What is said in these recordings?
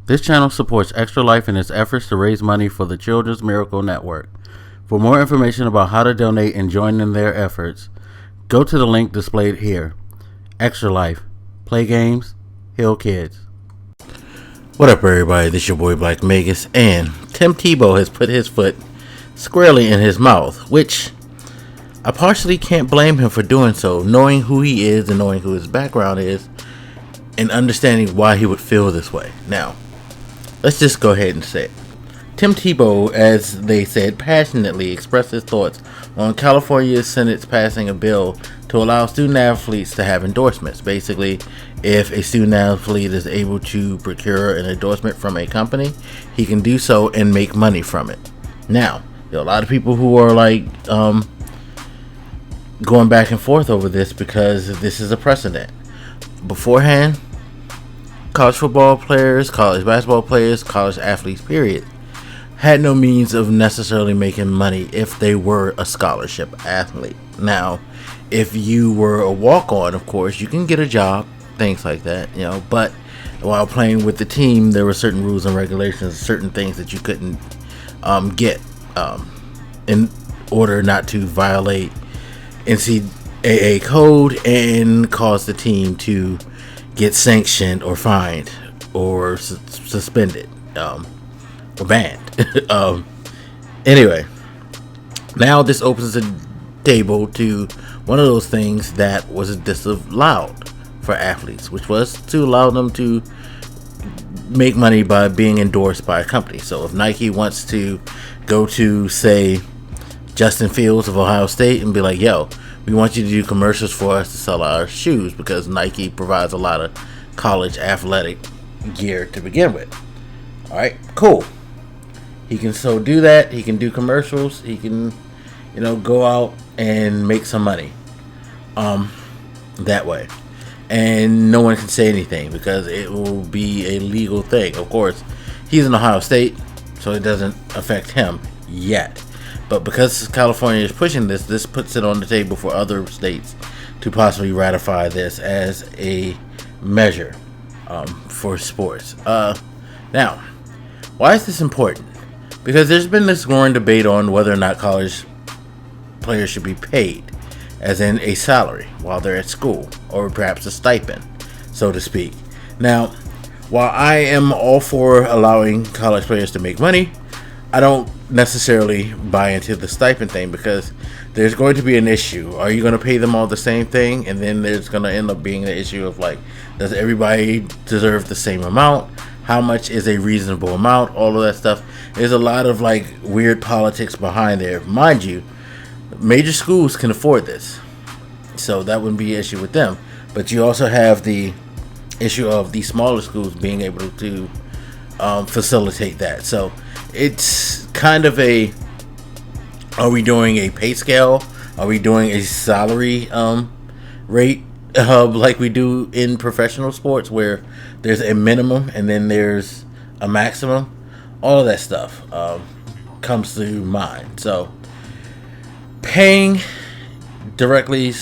This channel supports Extra Life in its efforts to raise money for the Children's Miracle Network. For more information about how to donate and join in their efforts, go to the link displayed here. Extra Life. Play games, heal kids. What up, everybody? This is your boy Black Magus, and Tim Tebow has put his foot squarely in his mouth, which I partially can't blame him for doing so, knowing who he is and knowing who his background is, and understanding why he would feel this way. Now, let's just go ahead and say it. Tim Tebow, as they said, passionately expressed his thoughts on California Senate's passing a bill to allow student athletes to have endorsements. Basically, if a student athlete is able to procure an endorsement from a company, he can do so and make money from it. Now, there are a lot of people who are like going back and forth over this because this is a precedent. Beforehand, college football players, college basketball players, college athletes, period, had no means of necessarily making money if they were a scholarship athlete. Now, if you were a walk-on, of course, you can get a job, things like that, but while playing with the team, there were certain rules and regulations, certain things that you couldn't get in order not to violate NCAA code and cause the team to get sanctioned or fined or suspended or banned. Anyway, now this opens the table to one of those things that was disallowed for athletes, which was to allow them to make money by being endorsed by a company. So if Nike wants to go to, say, Justin Fields of Ohio State and be like, yo, we want you to do commercials for us to sell our shoes, because Nike provides a lot of college athletic gear to begin with. Alright, cool. He can so do that. He can do commercials. He can, go out and make some money that way. And no one can say anything because it will be a legal thing. Of course, he's in Ohio State, so it doesn't affect him yet. But because California is pushing this puts it on the table for other states to possibly ratify this as a measure for sports. Now, why is this important? Because there's been this growing debate on whether or not college players should be paid, as in a salary while they're at school, or perhaps a stipend, so to speak. Now, while I am all for allowing college players to make money, I don't necessarily buy into the stipend thing, because there's going to be an issue. Are you going to pay them all the same thing? And then there's going to end up being the issue of, like, does everybody deserve the same amount? How much is a reasonable amount? All of that stuff. There's a lot of, like, weird politics behind there. Mind you, major schools can afford this, so that wouldn't be an issue with them. But you also have the issue of the smaller schools being able to facilitate that. So it's kind of a, are we doing a pay scale? Are we doing a salary rate like we do in professional sports, where there's a minimum and then there's a maximum? All of that stuff comes to mind. So paying directly,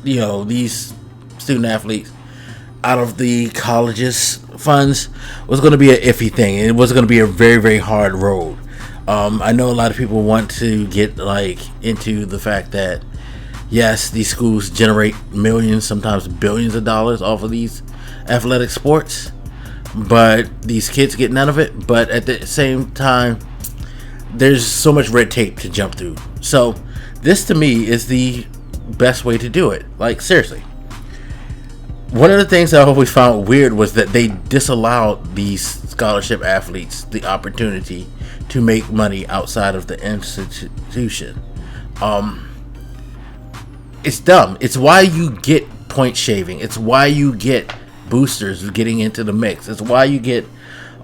these student athletes out of the college's funds was going to be an iffy thing. It was going to be a very, very hard road. I know a lot of people want to get into the fact that, yes, these schools generate millions, sometimes billions of dollars off of these athletic sports, but these kids get none of it. But at the same time, there's so much red tape to jump through. So this, to me, is the best way to do it. Like, seriously. One of the things I always found weird was that they disallowed these scholarship athletes the opportunity to make money outside of the institution. It's dumb. It's why you get point shaving. It's why you get boosters getting into the mix. It's why you get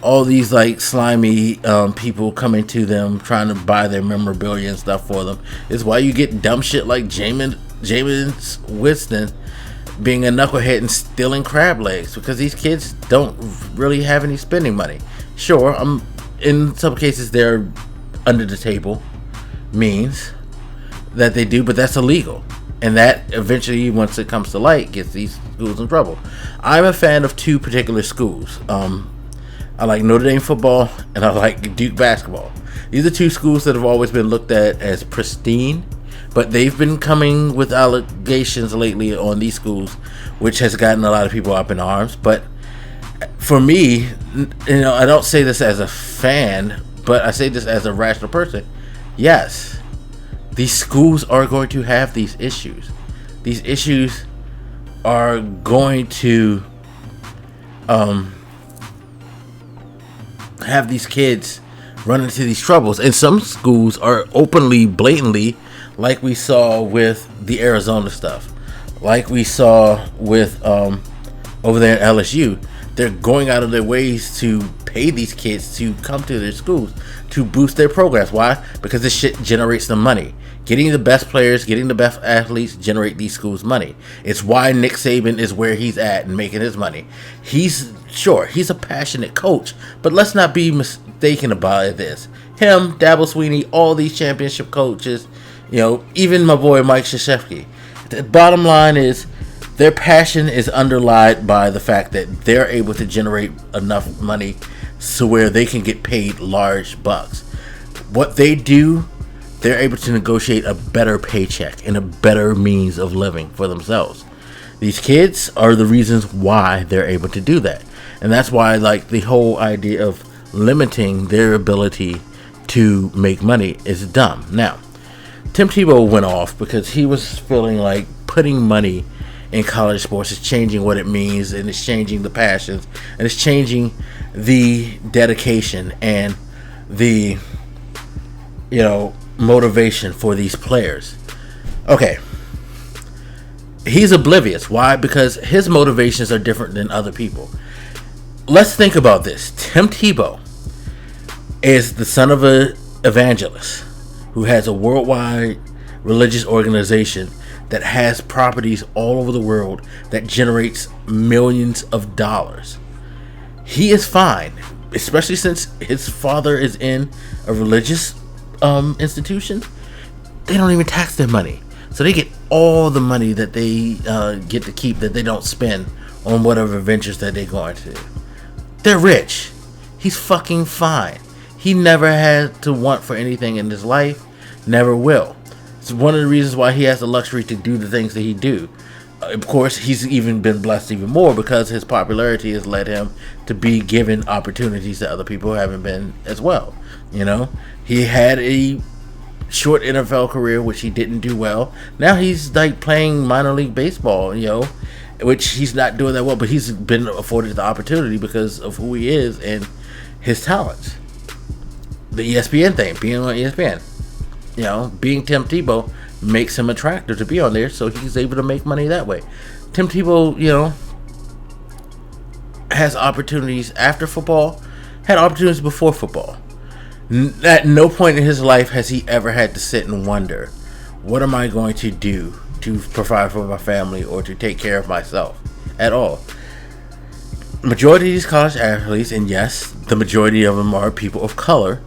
all these slimy people coming to them trying to buy their memorabilia and stuff for them. It's why you get dumb shit like Jameis Winston being a knucklehead and stealing crab legs, because these kids don't really have any spending money. Sure, in some cases they're under the table means that they do, but that's illegal. And that eventually, once it comes to light, gets these schools in trouble. I'm a fan of two particular schools. I like Notre Dame football, and I like Duke basketball. These are two schools that have always been looked at as pristine, but they've been coming with allegations lately on these schools, which has gotten a lot of people up in arms. But for me, I don't say this as a fan, but I say this as a rational person. Yes, these schools are going to have these issues. These issues are going to have these kids run into these troubles. And some schools are openly, blatantly, like we saw with the Arizona stuff, like we saw with over there at LSU. They're going out of their ways to pay these kids to come to their schools to boost their programs. Why? Because this shit generates them money. Getting the best players, getting the best athletes generate these schools money. It's why Nick Saban is where he's at and making his money. He's a passionate coach, but let's not be mistaken about this. Him, Dabo Swinney, all these championship coaches, even my boy Mike Krzyzewski. The bottom line is their passion is underlined by the fact that they're able to generate enough money so where they can get paid large bucks. What they do, they're able to negotiate a better paycheck and a better means of living for themselves. These kids are the reasons why they're able to do that. And that's why, the whole idea of limiting their ability to make money is dumb. Now, Tim Tebow went off because he was feeling like putting money in college sports is changing what it means, and it's changing the passions, and it's changing the dedication and the motivation for these players. Okay, he's oblivious. Why? Because his motivations are different than other people. Let's think about this. Tim Tebow is the son of an evangelist who has a worldwide religious organization that has properties all over the world that generates millions of dollars. He is fine, especially since his father is in a religious institution. They don't even tax their money, so they get all the money that they get to keep, that they don't spend on whatever ventures that they go into. They're rich. He's fucking fine. He never had to want for anything in his life, never will. It's one of the reasons why he has the luxury to do the things that he do. Of course, he's even been blessed even more because his popularity has led him to be given opportunities that other people haven't been as well. He had a short NFL career, which he didn't do well. Now he's playing minor league baseball, which he's not doing that well, but he's been afforded the opportunity because of who he is and his talents. The ESPN thing, being on ESPN. Being Tim Tebow makes him attractive to be on there, so he's able to make money that way. Tim Tebow, has opportunities after football, had opportunities before football. At no point in his life has he ever had to sit and wonder, what am I going to do to provide for my family or to take care of myself at all. Majority of these college athletes, and yes, the majority of them are people of color,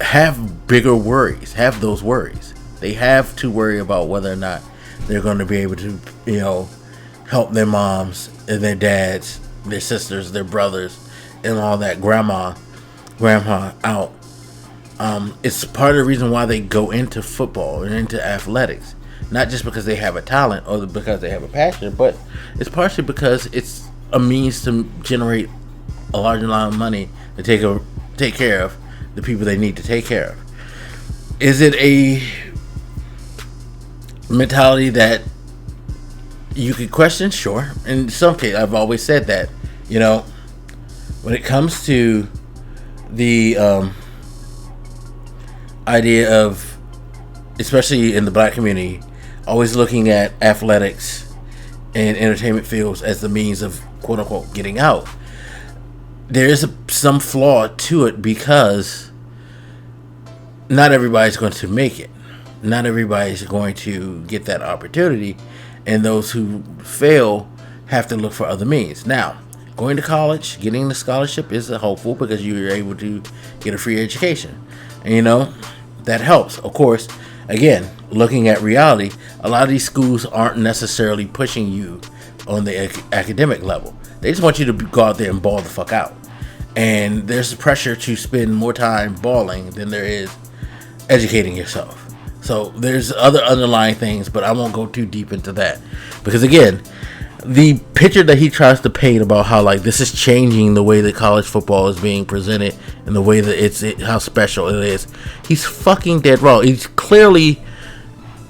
have bigger worries, have those worries. They have to worry about whether or not they're going to be able to, help their moms and their dads, their sisters, their brothers, and all that, grandma out. It's part of the reason why they go into football and into athletics. Not just because they have a talent or because they have a passion, but it's partially because it's a means to generate a large amount of money to take care of the people they need to take care of. Is it a mentality that you could question? Sure. In some cases, I've always said that, when it comes to the idea of, especially in the black community, always looking at athletics and entertainment fields as the means of quote unquote getting out. There is some flaw to it because not everybody's going to make it. Not everybody's going to get that opportunity, and those who fail have to look for other means. Now, going to college, getting the scholarship is hopeful because you're able to get a free education. And that helps. Of course, again, looking at reality, a lot of these schools aren't necessarily pushing you on the academic level. They just want you to go out there and ball the fuck out. And there's pressure to spend more time balling than there is educating yourself. So there's other underlying things, but I won't go too deep into that. Because again, the picture that he tries to paint about how like this is changing the way that college football is being presented and the way that how special it is, he's fucking dead wrong. He's clearly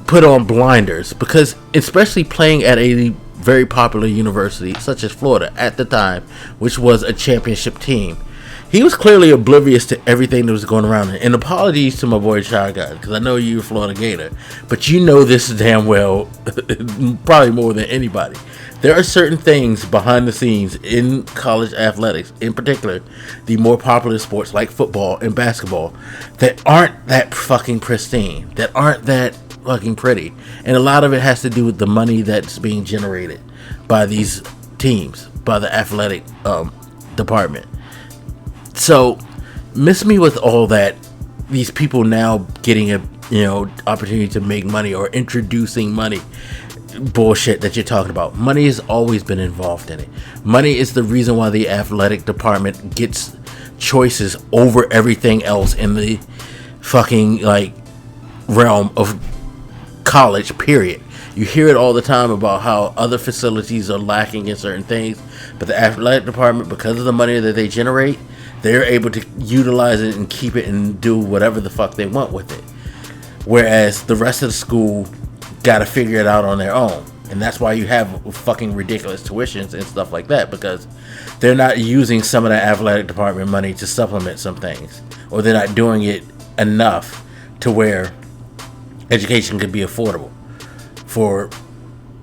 put on blinders, because especially playing at a very popular university such as Florida at the time, which was a championship team, he was clearly oblivious to everything that was going around. And apologies to my boy Shotgun, because I know you're a Florida Gator, but you know this damn well, probably more than anybody. There are certain things behind the scenes in college athletics, in particular, the more popular sports like football and basketball, that aren't that fucking pristine, that aren't that fucking pretty. And a lot of it has to do with the money that's being generated by these teams, by the athletic department. So, miss me with all that. These people now getting a opportunity to make money or introducing money bullshit that you're talking about. Money has always been involved in it. Money is the reason why the athletic department gets choices over everything else in the fucking realm of college, period. You hear it all the time about how other facilities are lacking in certain things, but the athletic department, because of the money that they generate, they're able to utilize it and keep it and do whatever the fuck they want with it. Whereas the rest of the school got to figure it out on their own. And that's why you have fucking ridiculous tuitions and stuff like that, because they're not using some of the athletic department money to supplement some things, or they're not doing it enough to where education could be affordable for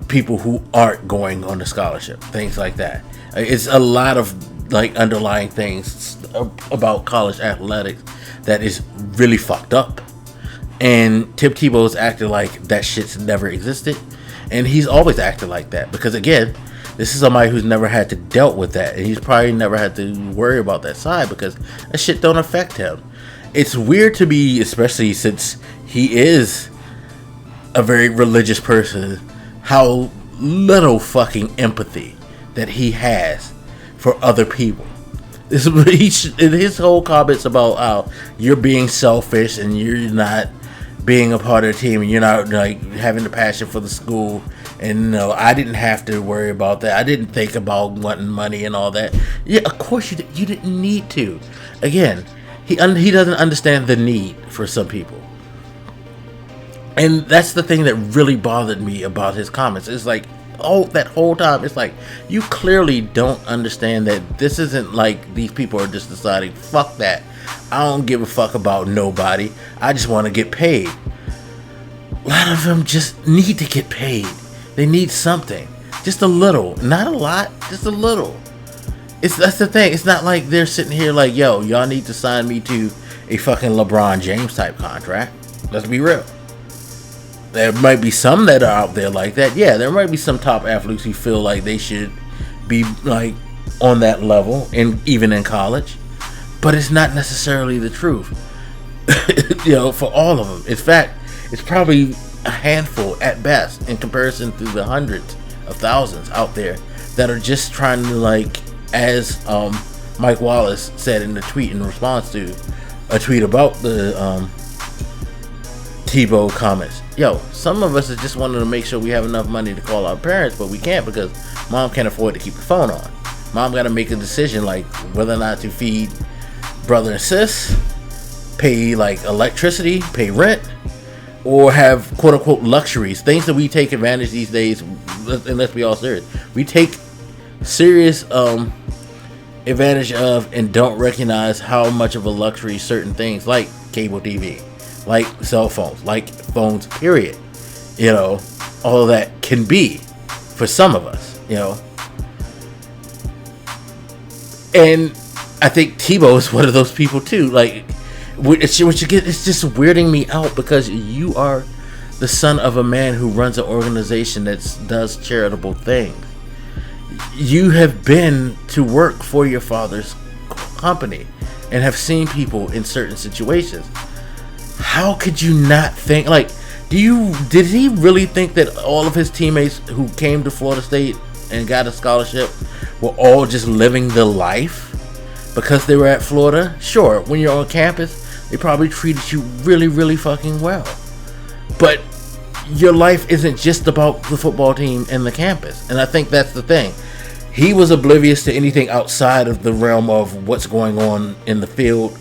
people who aren't going on the scholarship, things like that. It's a lot of underlying things about college athletics that is really fucked up. And Tebow's acted like that shit's never existed, and he's always acted like that, because again, this is somebody who's never had to dealt with that, and he's probably never had to worry about that side because that shit don't affect him. It's weird to me, especially since he is a very religious person, how little fucking empathy that he has for other people. His whole comments about how you're being selfish and you're not being a part of the team and you're not having the passion for the school, and I didn't have to worry about that. I didn't think about wanting money and all that. Yeah, of course you didn't need to. Again, he doesn't understand the need for some people. And that's the thing that really bothered me about his comments. It's like, that whole time, it's like, you clearly don't understand that this isn't like these people are just deciding, fuck that, I don't give a fuck about nobody, I just want to get paid. A lot of them just need to get paid. They need something. Just a little. Not a lot, just a little. That's the thing. It's not like they're sitting here like, yo, y'all need to sign me to a fucking LeBron James type contract. Let's be real. There might be some that are out there like that. Yeah, there might be some top athletes who feel like they should be on that level, and even in college. But it's not necessarily the truth. For all of them. In fact, it's probably a handful at best in comparison to the hundreds of thousands out there that are just trying to, as Mike Wallace said in the tweet in response to a tweet about the Tebow comments. Yo, some of us just wanted to make sure we have enough money to call our parents, but we can't because mom can't afford to keep the phone on. Mom got to make a decision whether or not to feed brother and sis, pay electricity, pay rent, or have quote unquote luxuries, things that we take advantage these days. And let's be all serious, we take serious advantage of and don't recognize how much of a luxury certain things like cable TV, like cell phones, like phones, period, all of that can be for some of us, and I think Tebow is one of those people too. It's just weirding me out, because you are the son of a man who runs an organization that does charitable things. You have been to work for your father's company and have seen people in certain situations. How could you not think Did he really think that all of his teammates who came to Florida State and got a scholarship were all just living the life because they were at Florida? Sure, when you're on campus, they probably treated you really, really fucking well. But your life isn't just about the football team and the campus. And I think that's the thing. He was oblivious to anything outside of the realm of what's going on in the field,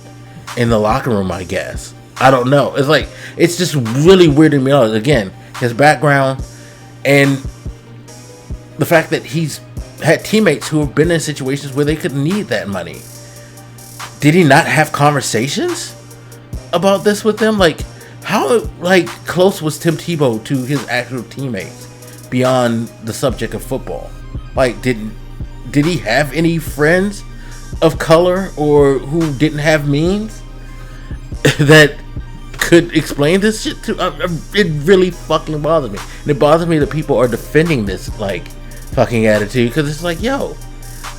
in the locker room, I guess. I don't know. It's just really weirding me out. Again, his background and the fact that he's had teammates who have been in situations where they could need that money. Did he not have conversations about this with them? How close was Tim Tebow to his actual teammates beyond the subject of football? Did he have any friends of color or who didn't have means that could explain this shit to? It really fucking bothers me. And it bothers me that people are defending this fucking attitude, because it's yo,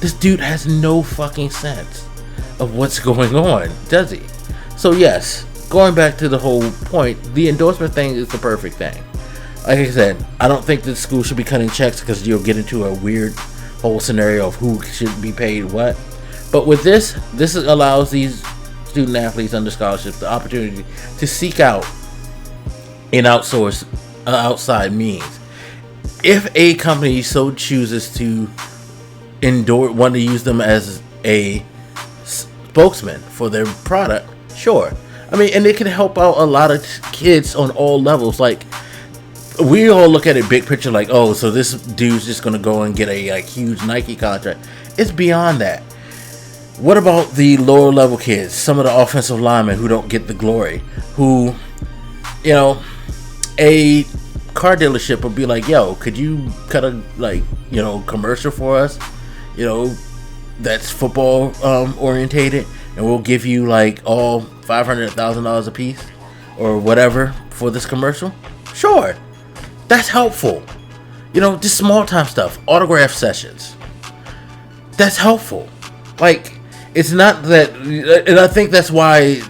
this dude has no fucking sense of what's going on, does he? So yes, going back to the whole point, the endorsement thing is the perfect thing. Like I said, I don't think that school should be cutting checks, because you'll get into a weird whole scenario of who should be paid what. But with this allows these student athletes under scholarships the opportunity to seek out and outsource outside means. If a company so chooses to want to use them as a spokesman for their product, sure. I mean, and it can help out a lot of kids on all levels. We all look at it big picture, oh, so this dude's just gonna go and get a huge Nike contract. It's beyond that. What about the lower level kids, some of the offensive linemen who don't get the glory, who, a car dealership would be yo, could you cut a commercial for us, that's football orientated, and we'll give you all $500,000 a piece or whatever for this commercial? Sure, that's helpful. Just small time stuff, autograph sessions. That's helpful. It's not that, and I think that's why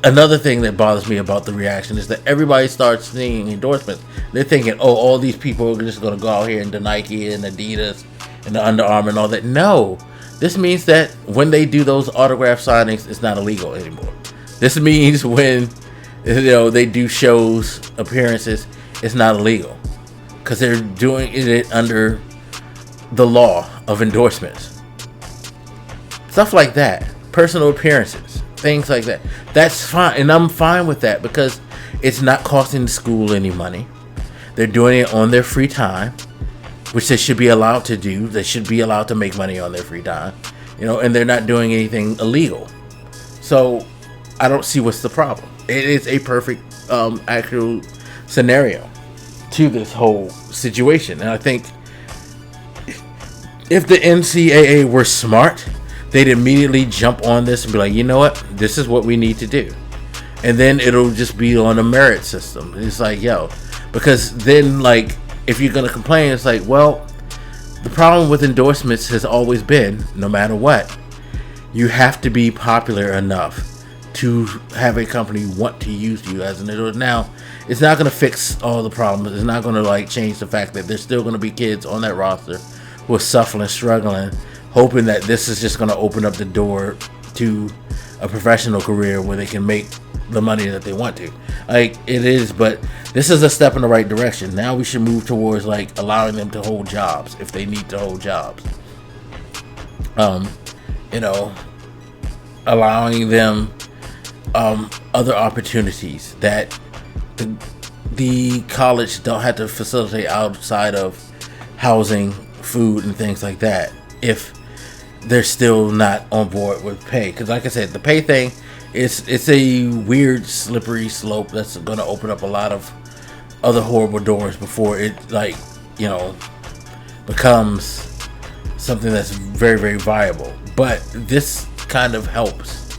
another thing that bothers me about the reaction is that everybody starts seeing endorsements. They're thinking, oh, all these people are just going to go out here into Nike and Adidas and the Under Armour and all that. No, this means that when they do those autograph signings, it's not illegal anymore. This means when they do shows, appearances, it's not illegal, because they're doing it under the law of endorsements. Stuff like that, personal appearances, things like that. That's fine, and I'm fine with that, because it's not costing the school any money. They're doing it on their free time, which they should be allowed to do. They should be allowed to make money on their free time, and they're not doing anything illegal. So I don't see what's the problem. It is a perfect actual scenario to this whole situation. And I think if the NCAA were smart, they'd immediately jump on this and be like, you know what, this is what we need to do. And then it'll just be on a merit system. It's because then if you're going to complain, it's well, the problem with endorsements has always been, no matter what, you have to be popular enough to have a company want to use you as an endorser. Now, it's not going to fix all the problems. It's not going to change the fact that there's still going to be kids on that roster who are suffering, struggling, hoping that this is just going to open up the door to a professional career where they can make the money that they want to. It is, but this is a step in the right direction. Now we should move towards allowing them to hold jobs if they need to hold jobs. Allowing them other opportunities that the college don't have to facilitate outside of housing, food, and things like that, if they're still not on board with pay. Because like I said, the pay thing, it's a weird slippery slope that's going to open up a lot of other horrible doors before it becomes something that's very, very viable. But this kind of helps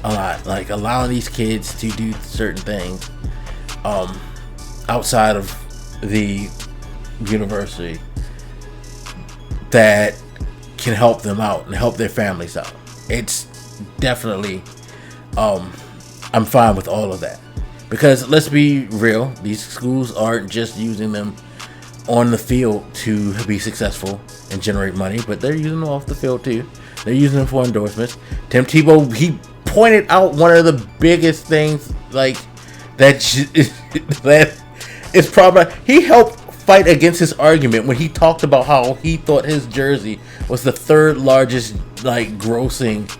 a lot, allowing these kids to do certain things outside of the university that can help them out and help their families out. It's definitely I'm fine with all of that, Because let's be real, these schools aren't just using them on the field to be successful and generate money, but they're using them off the field too. They're using them for endorsements. Tim Tebow, he pointed out one of the biggest things, like that is probably, he helped fight against his argument when he talked about how he thought his jersey was the third largest like grossing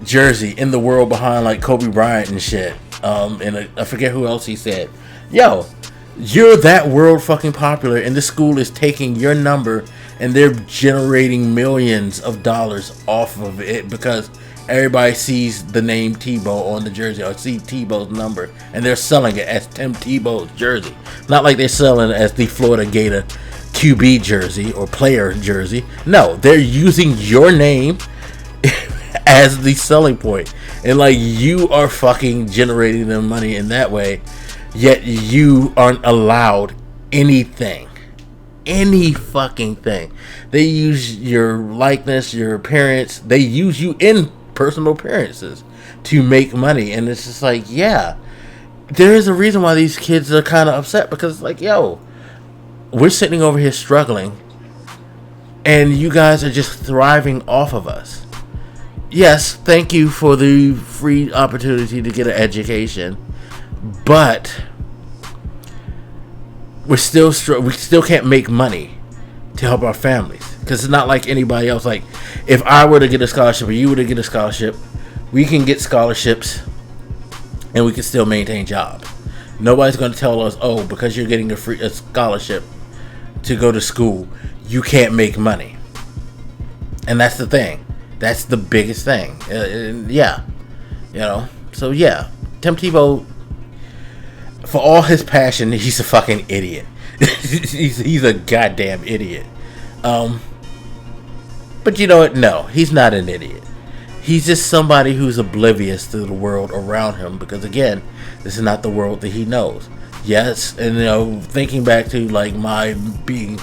jersey in the world behind like Kobe Bryant and shit. And I forget who else he said. Yo, you're that world fucking popular, and this school is taking your number and they're generating millions of dollars off of it because everybody sees the name Tebow on the jersey or see Tebow's number, and they're selling it as Tim Tebow's jersey. Not like they're selling it as the Florida Gator QB jersey or player jersey. No, they're using your name as the selling point. And like, you are fucking generating them money in that way, yet you aren't allowed anything. Any fucking thing. They use your likeness, your appearance. They use you in personal appearances to make money. And it's just like, yeah, there is a reason why these kids are kind of upset, because it's like, yo, we're sitting over here struggling and you guys are just thriving off of us. Yes, thank you for the free opportunity to get an education, but we still can't make money to help our families, because it's not like anybody else. Like, if I were to get a scholarship or you were to get a scholarship, we can get scholarships and we can still maintain jobs. Nobody's going to tell us, oh, because you're getting a scholarship to go to school, you can't make money. And that's the thing. That's the biggest thing. Yeah. You know? So, yeah. Tim Tebow, for all his passion, he's a fucking idiot. he's a goddamn idiot. But you know what? No, he's not an idiot. He's just somebody who's oblivious to the world around him, because again, this is not the world that he knows. Yes, and you know, thinking back to like my being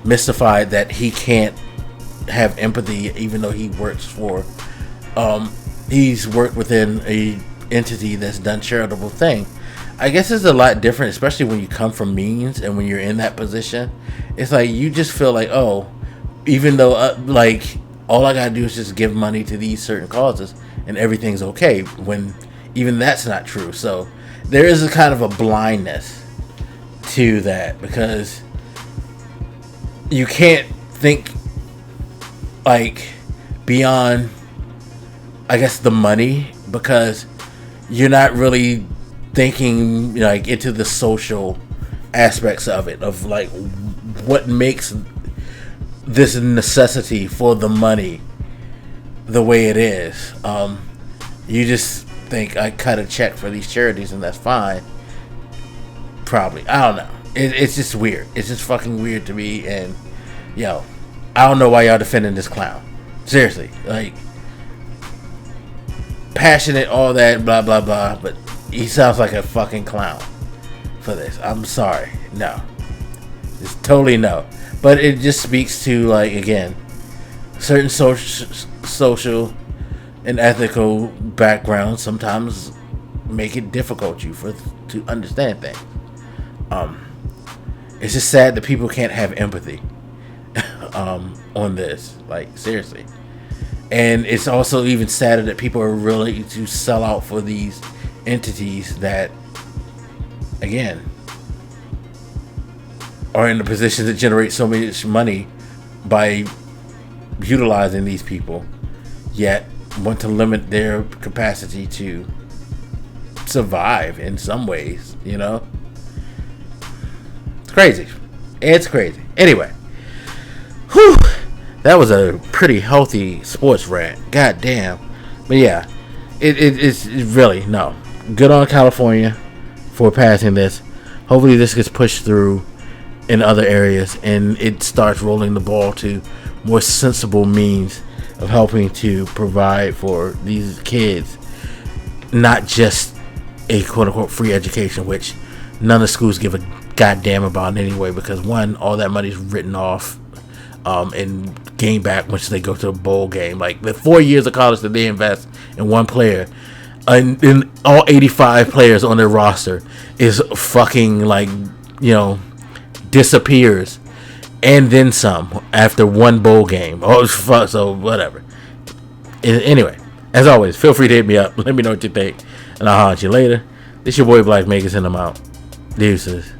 mystified that he can't have empathy, even though he works for, he's worked within a entity that's done charitable thing. I guess it's a lot different, especially when you come from means and when you're in that position. It's like you just feel like, oh, even though like all I gotta do is just give money to these certain causes and everything's okay, when even that's not true. So there is a kind of a blindness to that, because you can't think like beyond, I guess, the money, because you're not really thinking like into the social aspects of it, of like what makes this necessity for the money the way it is. You just think, I cut a check for these charities and that's fine. Probably. I don't know. It's just weird. It's just fucking weird to me. And yo, I don't know why y'all defending this clown. Seriously, like, passionate, all that, blah blah blah, but he sounds like a fucking clown for this. I'm sorry. No. It's totally no. But it just speaks to, like, again, certain social and ethical backgrounds sometimes make it difficult to understand things. It's just sad that people can't have empathy on this. Like, seriously. And it's also even sadder that people are willing to sell out for these entities that, again, are in a position to generate so much money by utilizing these people, yet want to limit their capacity to survive in some ways, you know? It's crazy. It's crazy. Anyway, whew, that was a pretty healthy sports rant. God damn. But yeah, it's really, no. Good on California for passing this. Hopefully this gets pushed through in other areas and it starts rolling the ball to more sensible means of helping to provide for these kids, not just a quote-unquote free education, which none of the schools give a goddamn about anyway, because one, all that money's written off and gained back once they go to a bowl game. Like, the 4 years of college that they invest in one player, and all 85 players on their roster is fucking like, disappears, and then some after one bowl game. Oh, fuck. So whatever. Anyway, as always, feel free to hit me up. Let me know what you think, and I'll holler at you later. This your boy Blak, making send them out. Deuces.